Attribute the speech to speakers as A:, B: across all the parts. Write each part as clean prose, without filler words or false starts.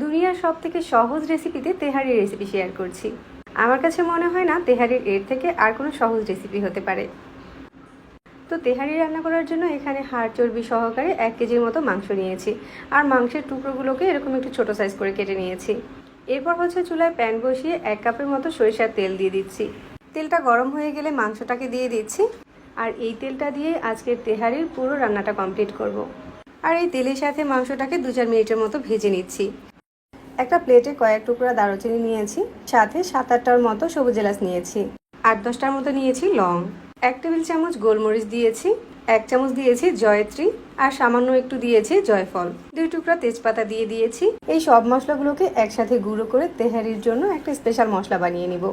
A: দুনিয়ার সবথেকে সহজ রেসিপিতে তেহারির রেসিপি শেয়ার করছি। আমার কাছে মনে হয় না তেহারির এর থেকে আর কোনো সহজ রেসিপি হতে পারে। তো তেহারি রান্না করার জন্য এখানে হাড় চর্বি সহকারে 1 কেজির মতো মাংস নিয়েছি। আর মাংসের টুকরোগুলোকে এরকম একটু ছোট সাইজ করে কেটে নিয়েছি। এরপর চুলায় প্যান বসিয়ে 1 কাপের মতো সরিষার তেল দিয়ে দিচ্ছি। তেলটা গরম হয়ে গেলে মাংসটাকে দিয়ে দিচ্ছি। আর এই তেলটা দিয়ে আজকের তেহারির পুরো রান্নাটা কমপ্লিট করব। আর এই তেলের সাথে মাংসটাকে 2-4 মিনিটের মতো ভেজে নিচ্ছি। একটা প্লেটে কয়েক টুকরা দারুচিনি নিয়েছি, সাথে 7-8টার মতো সবুজ এলাচ নিয়েছি, 8-10টার মতো নিয়েছি লং, 1 টেবিল চামচ গোলমরিচ দিয়েছি, 1 চামচ দিয়েছি জয়ত্রী, আর সামান্য একটু দিয়েছি জয়ফল, 2 টুকরা তেজপাতা দিয়ে দিয়েছি। এই সব মশলাগুলোকে একসাথে গুঁড়ো করে তেহারির জন্য একটা স্পেশাল মশলা বানিয়ে নিব।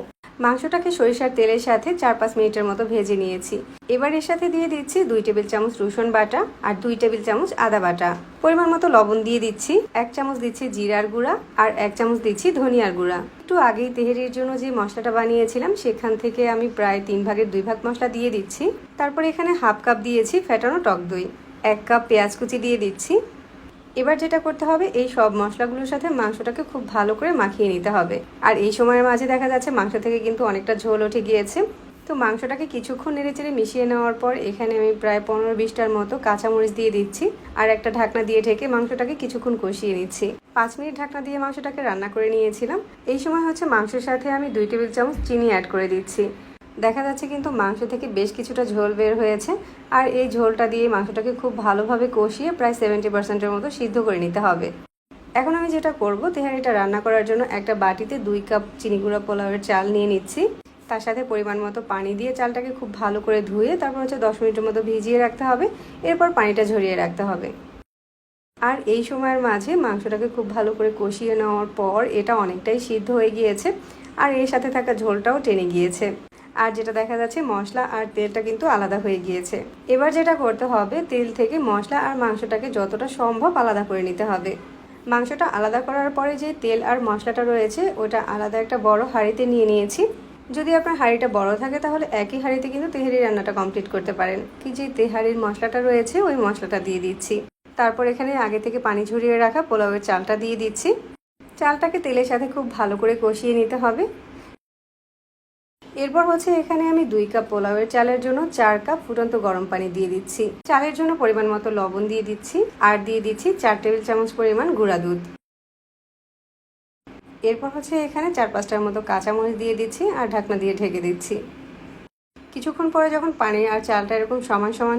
A: মাংসটাকে সরিষার তেলের সাথে 4-5 মিনিটের মতো ভেজে নিয়েছি। এবার এর সাথে দিয়ে দিচ্ছি 2 টেবিল চামচ রসুন বাটা আর 2 টেবিল চামচ আদা বাটা। পরিমাণ মতো লবণ দিয়ে দিচ্ছি, 1 চামচ দিচ্ছি জিরার গুঁড়া আর 1 চামচ দিচ্ছি ধনিয়ার গুঁড়া। একটু আগেই তেহারির জন্য যে মশলাটা বানিয়েছিলাম সেখান থেকে আমি প্রায় 3 ভাগের 2 ভাগ মশলা দিয়ে দিচ্ছি। তারপর এখানে হাফ কাপ দিয়েছি ফেটানো টক দই, 1 কাপ পেঁয়াজ কুচি দিয়ে দিচ্ছি। এবার যেটা করতে হবে, এই সব মশলাগুলোর সাথে মাংসটাকে খুব ভালো করে মাখিয়ে নিতে হবে। আর এই সময়ের মাঝে দেখা যাচ্ছে মাংস থেকে কিন্তু অনেকটা ঝোল উঠে গিয়েছে। তো মাংসটাকে কিছুক্ষণ নেড়েচেড়ে মিশিয়ে নেওয়ার পর এখানে আমি প্রায় 15-20টার মতো কাঁচামরিচ দিয়ে দিচ্ছি। আর একটা ঢাকনা দিয়ে ঢেকে মাংসটাকে কিছুক্ষণ কষিয়ে নিচ্ছি। 5 মিনিট ঢাকনা দিয়ে মাংসটাকে রান্না করে নিয়েছিলাম। এই সময় মাংসের সাথে আমি 2 টেবিল চামচ চিনি অ্যাড করে দিচ্ছি। দেখা যাচ্ছে কিন্তু মাংস থেকে বেশ কিছুটা ঝোল বের হয়েছে। আর এই ঝোলটা দিয়ে মাংসটাকে খুব ভালোভাবে কষিয়ে প্রায় 70%-এর মতো সিদ্ধ করে নিতে হবে। এখন আমি যেটা করব, তেহারিটা রান্না করার জন্য একটা বাটিতে 2 কাপ চিনি গুঁড়া পোলাওয়ের চাল নিয়ে নিচ্ছি। তার সাথে পরিমাণ মতো পানি দিয়ে চালটাকে খুব ভালো করে ধুয়ে তারপর 10 মিনিটের মতো ভিজিয়ে রাখতে হবে। এরপর পানিটা ঝরিয়ে রাখতে হবে। আর এই সময়ের মাঝে মাংসটাকে খুব ভালো করে কষিয়ে নেওয়ার পর এটা অনেকটাই সিদ্ধ হয়ে গিয়েছে। আর এর সাথে থাকা ঝোলটাও টেনে গিয়েছে। আর যেটা দেখা যাচ্ছে মশলা আর তেলটা কিন্তু আলাদা হয়ে গিয়েছে। এবার যেটা করতে হবে, তেল থেকে মশলা আর মাংসটাকে যতটা সম্ভব আলাদা করে নিতে হবে। মাংসটা আলাদা করার পরে যে তেল আর মশলাটা রয়েছে ওটা আলাদা একটা বড় হাঁড়িতে নিয়ে নিয়েছি। যদি আপনার হাঁড়িটা বড় থাকে তাহলে একই হাঁড়িতে কিন্তু তেহারি রান্নাটা কমপ্লিট করতে পারেন। কি যে তেহারির মশলাটা রয়েছে ওই মশলাটা দিয়ে দিচ্ছি। তারপর এখানে আগে থেকে পানি ঝরিয়ে রাখা পোলাওয়ের চালটা দিয়ে দিচ্ছি। চালটাকে তেলের সাথে খুব ভালো করে কষিয়ে নিতে হবে। এরপর এখানে আমি 2 কাপ পোলাওয়ের চালের জন্য 4 কাপ ফুটন্ত গরম পানি দিয়ে দিচ্ছি। চালের জন্য পরিমাণ মতো লবণ দিয়ে দিচ্ছি আর দিয়ে দিচ্ছি 4 টেবিল চামচ পরিমাণ গুঁড়া দুধ। এরপর এখানে 4-5টার মতো কাঁচামরিচ দিয়ে দিচ্ছি আর ঢাকনা দিয়ে ঢেকে দিচ্ছি। কিছুক্ষণ পরে যখন পানি আর চালটা এরকম সমান সমান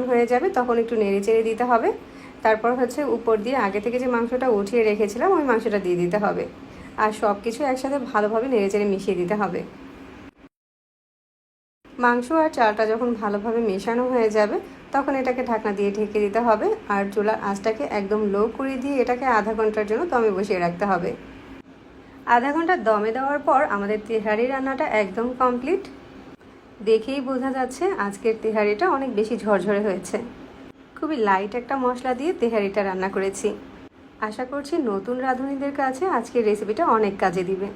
A: হয়ে যাবে, তখন একটু নেড়ে চেড়ে দিতে হবে। তারপর উপর দিয়ে আগে থেকে যে মাংসটা উঠিয়ে রেখেছিলাম ওই মাংসটা দিয়ে দিতে হবে। আর সব কিছু একসাথে ভালোভাবে নেড়ে চেড়ে মিশিয়ে দিতে হবে। মাংস আর চালটা যখন ভালোভাবে মেশানো হয়ে যাবে তখন এটাকে ঢাকনা দিয়ে ঢেকে দিতে হবে। আর চুলার আঁচটাকে একদম লো করে দিয়ে এটাকে আধা ঘন্টার জন্য দমে বসিয়ে রাখতে হবে। আধা ঘন্টা দমে দেওয়ার পর আমাদের তেহারি রান্নাটা একদম কমপ্লিট। দেখেই বোঝা যাচ্ছে আজকের তেহারিটা অনেক বেশি ঝরঝরে হয়েছে। খুবই লাইট একটা মশলা দিয়ে তেহারিটা রান্না করেছি। আশা করছি নতুন রাঁধুনিদের কাছে আজকের রেসিপিটা অনেক কাজে দিবে।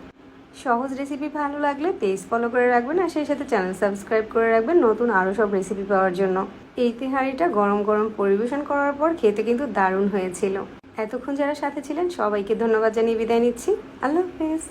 A: সহজ রেসিপি ভালো লাগলে পেজ ফলো করে রাখবেন আর সেই সাথে চ্যানেল সাবস্ক্রাইব করে রাখবেন নতুন আরও সব রেসিপি পাওয়ার জন্য। এই তেহারিটা গরম গরম পরিবেশন করার পর খেতে কিন্তু দারুণ হয়েছিল। এতক্ষণ যারা সাথে ছিলেন সবাইকে ধন্যবাদ জানিয়ে বিদায় নিচ্ছি। আল্লাহ হাফেজ।